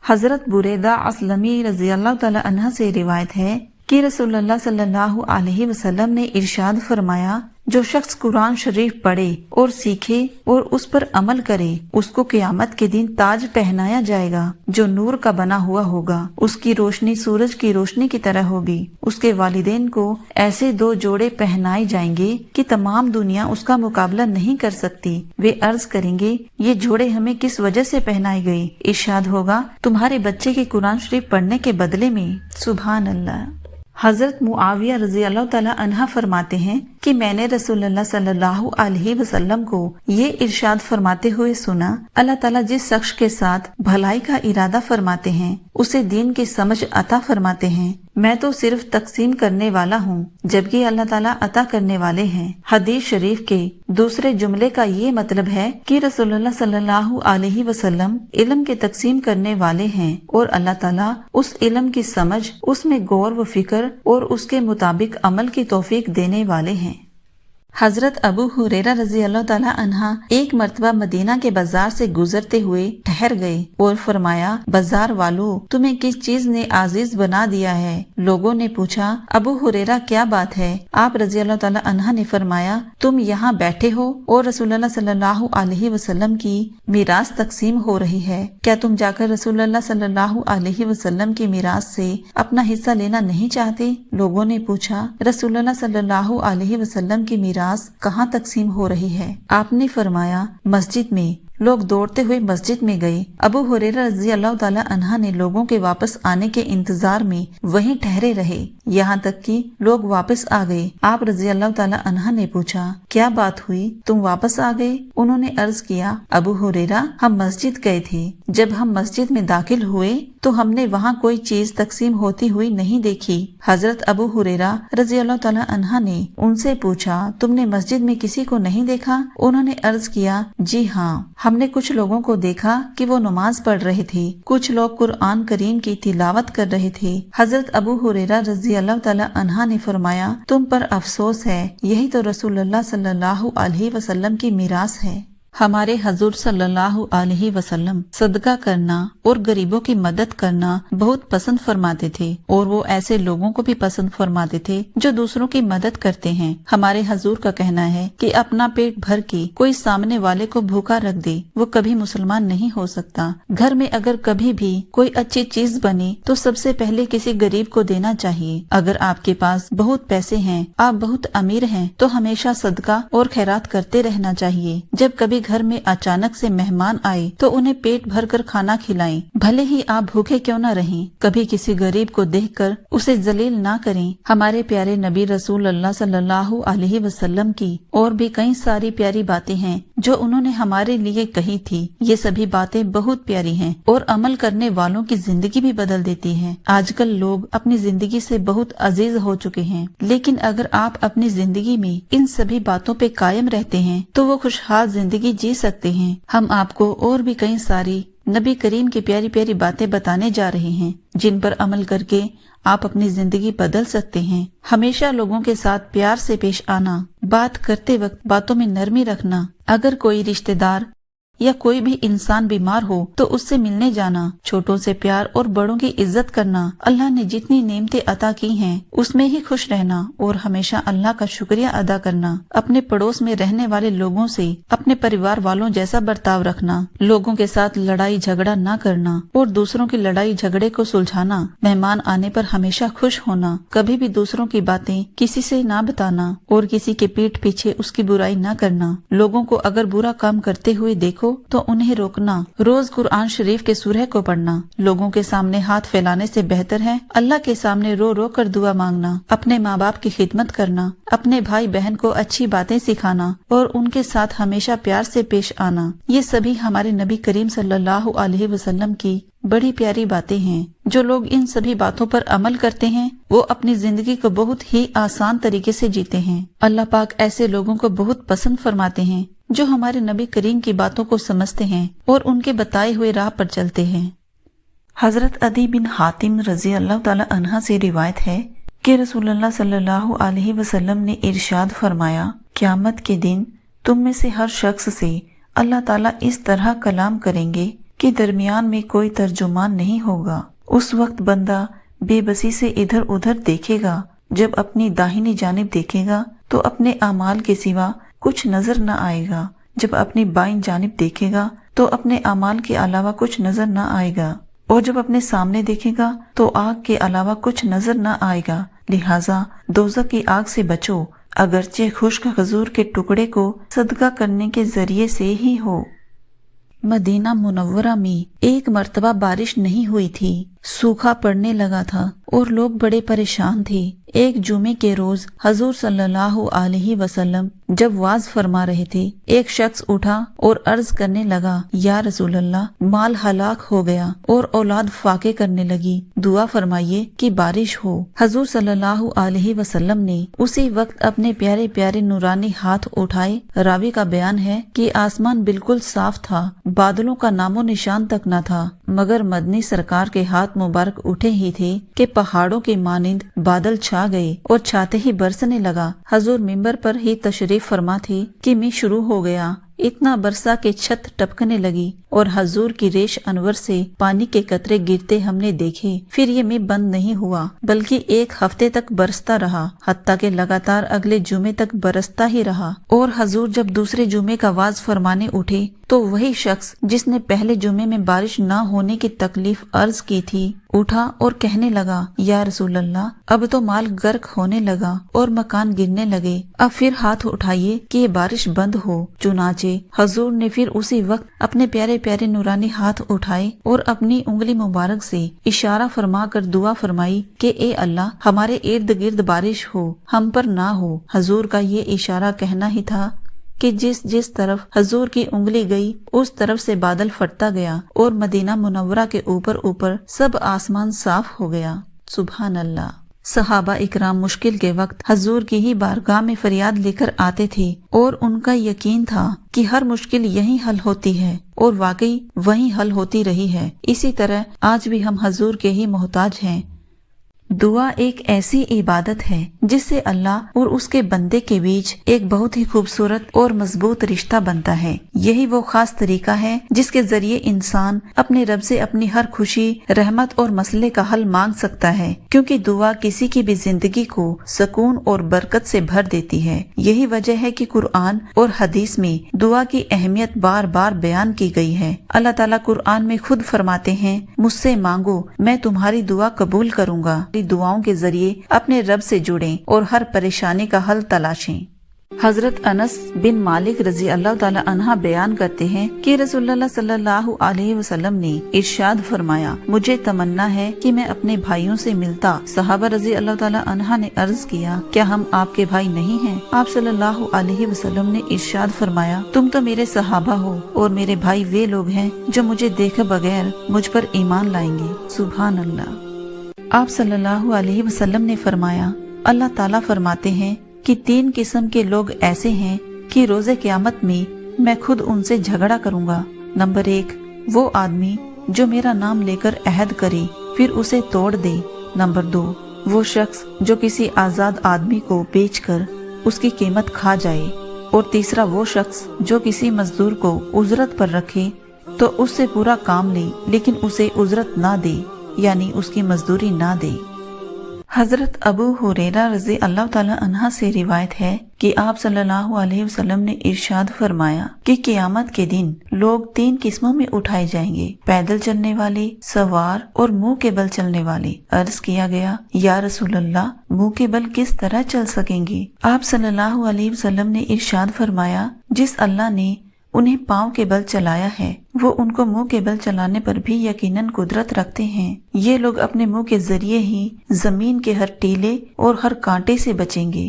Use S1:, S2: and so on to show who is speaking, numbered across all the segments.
S1: حضرت بریدہ اسلمی رضی اللہ تعالی عنہ سے روایت ہے کہ رسول اللہ صلی اللہ علیہ وسلم نے ارشاد فرمایا، جو شخص قرآن شریف پڑھے اور سیکھے اور اس پر عمل کرے، اس کو قیامت کے دن تاج پہنایا جائے گا جو نور کا بنا ہوا ہوگا، اس کی روشنی سورج کی روشنی کی طرح ہوگی۔ اس کے والدین کو ایسے 2 جوڑے پہنائے جائیں گے کہ تمام دنیا اس کا مقابلہ نہیں کر سکتی۔ وہ عرض کریں گے، یہ جوڑے ہمیں کس وجہ سے پہنائے گئے؟ ارشاد ہوگا، تمہارے بچے کے قرآن شریف پڑھنے کے بدلے میں۔ سبحان اللہ۔ حضرت معاویہ رضی اللہ تعالی عنہ فرماتے ہیں کہ میں نے رسول اللہ صلی اللہ علیہ وسلم کو یہ ارشاد فرماتے ہوئے سنا، اللہ تعالیٰ جس شخص کے ساتھ بھلائی کا ارادہ فرماتے ہیں اسے دین کی سمجھ عطا فرماتے ہیں۔ میں تو صرف تقسیم کرنے والا ہوں جبکہ اللہ تعالیٰ عطا کرنے والے ہیں۔ حدیث شریف کے دوسرے جملے کا یہ مطلب ہے کہ رسول اللہ صلی اللہ علیہ وسلم علم کے تقسیم کرنے والے ہیں اور اللہ تعالیٰ اس علم کی سمجھ، اس میں غور و فکر اور اس کے مطابق عمل کی توفیق دینے والے ہیں۔ حضرت ابو ہریرہ رضی اللہ تعالیٰ عنہ ایک مرتبہ مدینہ کے بازار سے گزرتے ہوئے ٹھہر گئے اور فرمایا، بازار والو، تمہیں کس چیز نے عزیز بنا دیا ہے؟ لوگوں نے پوچھا، ابو ہریرہ کیا بات ہے؟ آپ رضی اللہ تعالیٰ عنہ نے فرمایا، تم یہاں بیٹھے ہو اور رسول اللہ صلی اللہ علیہ وسلم کی میراث تقسیم ہو رہی ہے، کیا تم جا کر رسول اللہ صلی اللہ علیہ وسلم کی میراث سے اپنا حصہ لینا نہیں چاہتے؟ لوگوں نے پوچھا، رسول اللہ صلی اللہ علیہ وسلم کی میراث کہاں تقسیم ہو رہی ہے؟ آپ نے فرمایا، مسجد میں۔ لوگ دوڑتے ہوئے مسجد میں گئے۔ ابو ہریرہ رضی اللہ تعالی عنہ نے لوگوں کے واپس آنے کے انتظار میں وہیں ٹھہرے رہے یہاں تک کہ لوگ واپس آ گئے۔ آپ رضی اللہ تعالی عنہ نے پوچھا، کیا بات ہوئی، تم واپس آ گئے؟ انہوں نے عرض کیا، ابو ہریرہ، ہم مسجد گئے تھے، جب ہم مسجد میں داخل ہوئے تو ہم نے وہاں کوئی چیز تقسیم ہوتی ہوئی نہیں دیکھی۔ حضرت ابو ہریرہ رضی اللہ تعالی عنہ نے ان سے پوچھا، تم نے مسجد میں کسی کو نہیں دیکھا؟ انہوں نے عرض کیا، جی ہاں، ہم نے کچھ لوگوں کو دیکھا کہ وہ نماز پڑھ رہے تھے، کچھ لوگ قرآن کریم کی تلاوت کر رہے تھے۔ حضرت ابو ہریرہ رضی اللہ تعالی عنہ نے فرمایا، تم پر افسوس ہے، یہی تو رسول اللہ صلی اللہ علیہ وسلم کی میراث ہے۔ ہمارے حضور صلی اللہ علیہ وسلم صدقہ کرنا اور غریبوں کی مدد کرنا بہت پسند فرماتے تھے، اور وہ ایسے لوگوں کو بھی پسند فرماتے تھے جو دوسروں کی مدد کرتے ہیں۔ ہمارے حضور کا کہنا ہے کہ اپنا پیٹ بھر کے کوئی سامنے والے کو بھوکا رکھ دے، وہ کبھی مسلمان نہیں ہو سکتا۔ گھر میں اگر کبھی بھی کوئی اچھی چیز بنے تو سب سے پہلے کسی غریب کو دینا چاہیے۔ اگر آپ کے پاس بہت پیسے ہیں، آپ بہت امیر ہیں، تو ہمیشہ صدقہ اور خیرات کرتے رہنا چاہیے۔ جب کبھی گھر میں اچانک سے مہمان آئے تو انہیں پیٹ بھر کر کھانا کھلائیں، بھلے ہی آپ بھوکے کیوں نہ رہیں۔ کبھی کسی غریب کو دیکھ کر اسے ذلیل نہ کریں۔ ہمارے پیارے نبی رسول اللہ صلی اللہ علیہ وسلم کی اور بھی کئی ساری پیاری باتیں ہیں جو انہوں نے ہمارے لیے کہی تھی۔ یہ سبھی باتیں بہت پیاری ہیں اور عمل کرنے والوں کی زندگی بھی بدل دیتی ہیں۔ آج کل لوگ اپنی زندگی سے بہت عزیز ہو چکے ہیں، لیکن اگر آپ اپنی زندگی میں ان سبھی باتوں پہ قائم رہتے ہیں تو وہ خوشحال زندگی جی سکتے ہیں۔ ہم آپ کو اور بھی کئی ساری نبی کریم کی پیاری پیاری باتیں بتانے جا رہے ہیں جن پر عمل کر کے آپ اپنی زندگی بدل سکتے ہیں۔ ہمیشہ لوگوں کے ساتھ پیار سے پیش آنا، بات کرتے وقت باتوں میں نرمی رکھنا، اگر کوئی رشتہ دار یا کوئی بھی انسان بیمار ہو تو اس سے ملنے جانا، چھوٹوں سے پیار اور بڑوں کی عزت کرنا، اللہ نے جتنی نعمتیں عطا کی ہیں اس میں ہی خوش رہنا اور ہمیشہ اللہ کا شکریہ ادا کرنا، اپنے پڑوس میں رہنے والے لوگوں سے اپنے پریوار والوں جیسا برتاؤ رکھنا، لوگوں کے ساتھ لڑائی جھگڑا نہ کرنا اور دوسروں کی لڑائی جھگڑے کو سلجھانا، مہمان آنے پر ہمیشہ خوش ہونا، کبھی بھی دوسروں کی باتیں کسی سے نہ بتانا اور کسی کے پیٹھ پیچھے اس کی برائی نہ کرنا، لوگوں کو اگر برا کام کرتے ہوئے دیکھو تو انہیں روکنا، روز قرآن شریف کے سورہ کو پڑھنا، لوگوں کے سامنے ہاتھ پھیلانے سے بہتر ہے اللہ کے سامنے رو رو کر دعا مانگنا، اپنے ماں باپ کی خدمت کرنا، اپنے بھائی بہن کو اچھی باتیں سکھانا اور ان کے ساتھ ہمیشہ پیار سے پیش آنا۔ یہ سبھی ہمارے نبی کریم صلی اللہ علیہ وسلم کی بڑی پیاری باتیں ہیں۔ جو لوگ ان سبھی باتوں پر عمل کرتے ہیں وہ اپنی زندگی کو بہت ہی آسان طریقے سے جیتے ہیں۔ اللہ پاک ایسے لوگوں کو بہت پسند فرماتے ہیں جو ہمارے نبی کریم کی باتوں کو سمجھتے ہیں اور ان کے بتائے ہوئے راہ پر چلتے ہیں۔ حضرت عدی بن حاتم رضی اللہ تعالی عنہ سے روایت ہے کہ رسول اللہ صلی اللہ علیہ وسلم نے ارشاد فرمایا، قیامت کے دن تم میں سے ہر شخص سے اللہ تعالیٰ اس طرح کلام کریں گے کہ درمیان میں کوئی ترجمان نہیں ہوگا۔ اس وقت بندہ بے بسی سے ادھر ادھر دیکھے گا، جب اپنی داہنی جانب دیکھے گا تو اپنے اعمال کے سوا کچھ نظر نہ آئے گا، جب اپنی بائیں جانب دیکھے گا تو اپنے اعمال کے علاوہ کچھ نظر نہ آئے گا، اور جب اپنے سامنے دیکھے گا تو آگ کے علاوہ کچھ نظر نہ آئے گا۔ لہٰذا دوزخ کی آگ سے بچو، اگرچہ خشک کھجور کے ٹکڑے کو صدقہ کرنے کے ذریعے سے ہی ہو۔ مدینہ منورہ میں ایک مرتبہ بارش نہیں ہوئی تھی، سوکھا پڑنے لگا تھا اور لوگ بڑے پریشان تھے۔ ایک جمعے کے روز حضور صلی اللہ علیہ وسلم جب واز فرما رہے تھے، ایک شخص اٹھا اور عرض کرنے لگا، یا رسول اللہ، مال ہلاک ہو گیا اور اولاد فاقے کرنے لگی، دعا فرمائیے کہ بارش ہو۔ حضور صلی اللہ علیہ وسلم نے اسی وقت اپنے پیارے پیارے نورانی ہاتھ اٹھائے۔ راوی کا بیان ہے کہ آسمان بالکل صاف تھا، بادلوں کا نام و نشان تک نہ تھا، مگر مدنی سرکار کے ہاتھ مبارک اٹھے ہی تھے کہ پہاڑوں کے مانند بادل چھا گئے اور چھاتے ہی برسنے لگا۔ حضور منبر پر ہی تشریف فرما تھے کہ میں شروع ہو گیا، اتنا برسا کہ چھت ٹپکنے لگی اور حضور کی ریش انور سے پانی کے قطرے گرتے ہم نے دیکھے۔ پھر یہ میں بند نہیں ہوا بلکہ ایک ہفتے تک برستا رہا، حتیٰ کہ لگاتار اگلے جمعے تک برستا ہی رہا۔ اور حضور جب دوسرے جمعے کا واز فرمانے اٹھے تو وہی شخص جس نے پہلے جمعے میں بارش نہ ہونے کی تکلیف عرض کی تھی اٹھا اور کہنے لگا، یا رسول اللہ، اب تو مال غرق ہونے لگا اور مکان گرنے لگے، اب پھر ہاتھ اٹھائیے کہ یہ بارش بند ہو۔ چنانچہ حضور نے پھر اسی وقت اپنے پیارے پیارے نورانی ہاتھ اٹھائے اور اپنی انگلی مبارک سے اشارہ فرما کر دعا فرمائی کہ اے اللہ، ہمارے ارد گرد بارش ہو، ہم پر نہ ہو۔ حضور کا یہ اشارہ کہنا ہی تھا کہ جس طرف حضور کی انگلی گئی اس طرف سے بادل پھٹتا گیا اور مدینہ منورہ کے اوپر سب آسمان صاف ہو گیا۔ سبحان اللہ۔ صحابہ اکرام مشکل کے وقت حضور کی ہی بارگاہ میں فریاد لے کر آتے تھے اور ان کا یقین تھا کہ ہر مشکل یہیں حل ہوتی ہے، اور واقعی وہیں حل ہوتی رہی ہے۔ اسی طرح آج بھی ہم حضور کے ہی محتاج ہیں۔ دعا ایک ایسی عبادت ہے جس سے اللہ اور اس کے بندے کے بیچ ایک بہت ہی خوبصورت اور مضبوط رشتہ بنتا ہے۔ یہی وہ خاص طریقہ ہے جس کے ذریعے انسان اپنے رب سے اپنی ہر خوشی، رحمت اور مسئلے کا حل مانگ سکتا ہے، کیونکہ دعا کسی کی بھی زندگی کو سکون اور برکت سے بھر دیتی ہے۔ یہی وجہ ہے کہ قرآن اور حدیث میں دعا کی اہمیت بار بار بیان کی گئی ہے۔ اللہ تعالیٰ قرآن میں خود فرماتے ہیں، مجھ سے مانگو، میں تمہاری دعا قبول کروں گا۔ دعاؤں کے ذریعے اپنے رب سے جڑیں اور ہر پریشانی کا حل تلاشیں۔ حضرت انس بن مالک رضی اللہ تعالی عنہ بیان کرتے ہیں کہ رسول اللہ صلی اللہ علیہ وسلم نے ارشاد فرمایا، مجھے تمنا ہے کہ میں اپنے بھائیوں سے ملتا۔ صحابہ رضی اللہ تعالی عنہ نے عرض کیا، کیا ہم آپ کے بھائی نہیں ہیں؟ آپ صلی اللہ علیہ وسلم نے ارشاد فرمایا، تم تو میرے صحابہ ہو اور میرے بھائی وہ لوگ ہیں جو مجھے دیکھے بغیر مجھ پر ایمان لائیں گے۔ سبحان اللہ۔ آپ صلی اللہ علیہ وسلم نے فرمایا، اللہ تعالیٰ فرماتے ہیں کہ 3 قسم کے لوگ ایسے ہیں کہ روز قیامت میں خود ان سے جھگڑا کروں گا۔ نمبر 1، وہ آدمی جو میرا نام لے کر عہد کرے پھر اسے توڑ دے۔ نمبر 2، وہ شخص جو کسی آزاد آدمی کو بیچ کر اس کی قیمت کھا جائے۔ اور تیسرا، وہ شخص جو کسی مزدور کو اجرت پر رکھے تو اس سے پورا کام لے لیکن اسے اجرت نہ دے، یعنی اس کی مزدوری نہ دے۔ حضرت ابو ہریرہ رضی اللہ تعالی عنہ سے روایت ہے کہ آپ صلی اللہ علیہ وسلم نے ارشاد فرمایا کہ قیامت کے دن لوگ 3 قسموں میں اٹھائے جائیں گے، پیدل چلنے والے، سوار اور منہ کے بل چلنے والے۔ عرض کیا گیا، یا رسول اللہ، منہ کے بل کس طرح چل سکیں گے؟ آپ صلی اللہ علیہ وسلم نے ارشاد فرمایا، جس اللہ نے انہیں پاؤں کے بل چلایا ہے وہ ان کو منہ کے بل چلانے پر بھی یقیناً قدرت رکھتے ہیں۔ یہ لوگ اپنے منہ کے ذریعے ہی زمین کے ہر ٹیلے اور ہر کانٹے سے بچیں گے۔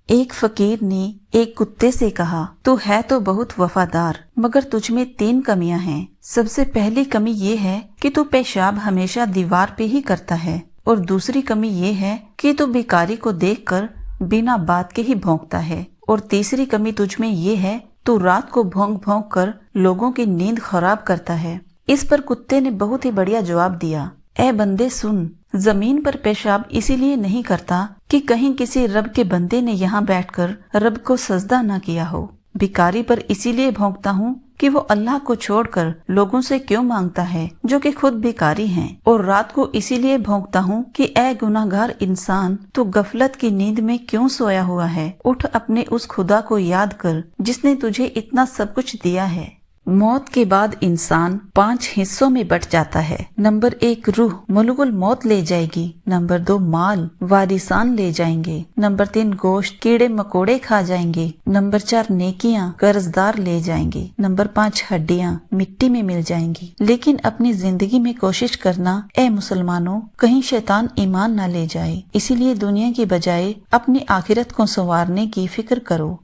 S1: ایک فقیر نے ایک کتے سے کہا، تو ہے تو بہت وفادار، مگر تجھ میں 3 کمیاں ہیں۔ سب سے پہلی کمی یہ ہے کہ تو پیشاب ہمیشہ دیوار پہ ہی کرتا ہے، اور دوسری کمی یہ ہے کہ تو بیکاری کو دیکھ کر بنا بات کے ہی بھونکتا ہے، اور تیسری کمی تجھ میں یہ ہے تو رات کو بھونک بھونک کر لوگوں کی نیند خراب کرتا ہے۔ اس پر کتے نے بہت ہی بڑھیا جواب دیا، اے بندے سن، زمین پر پیشاب اسی لیے نہیں کرتا کہ کہیں کسی رب کے بندے نے یہاں بیٹھ کر رب کو سجدہ نہ کیا ہو۔ بیکاری پر اسی لیے بھونکتا ہوں کہ وہ اللہ کو چھوڑ کر لوگوں سے کیوں مانگتا ہے جو کہ خود بھکاری ہیں، اور رات کو اسی لیے بھونکتا ہوں کہ اے گناہگار انسان، تو غفلت کی نیند میں کیوں سویا ہوا ہے؟ اٹھ اپنے اس خدا کو یاد کر جس نے تجھے اتنا سب کچھ دیا ہے۔ موت کے بعد انسان 5 حصوں میں بٹ جاتا ہے۔ نمبر 1 روح ملک الموت لے جائے گی۔ نمبر 2 مال وارثان لے جائیں گے۔ نمبر 3 گوشت کیڑے مکوڑے کھا جائیں گے۔ نمبر 4 نیکیاں قرض دار لے جائیں گے۔ نمبر 5 ہڈیاں مٹی میں مل جائیں گی۔ لیکن اپنی زندگی میں کوشش کرنا اے مسلمانوں، کہیں شیطان ایمان نہ لے جائے، اسی لیے دنیا کی بجائے اپنی آخرت کو سنوارنے کی فکر کرو۔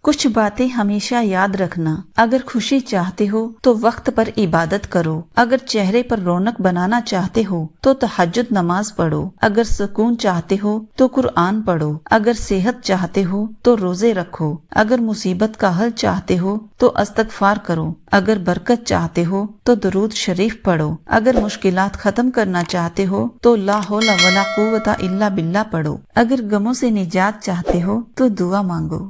S1: کچھ باتیں ہمیشہ یاد رکھنا، اگر خوشی چاہتے ہو تو وقت پر عبادت کرو، اگر چہرے پر رونق بنانا چاہتے ہو تو تہجد نماز پڑھو، اگر سکون چاہتے ہو تو قرآن پڑھو، اگر صحت چاہتے ہو تو روزے رکھو، اگر مصیبت کا حل چاہتے ہو تو استغفار کرو، اگر برکت چاہتے ہو تو درود شریف پڑھو، اگر مشکلات ختم کرنا چاہتے ہو تو لا حول ولا قوت الا باللہ پڑھو، اگر غموں سے نجات چاہتے ہو تو دعا مانگو۔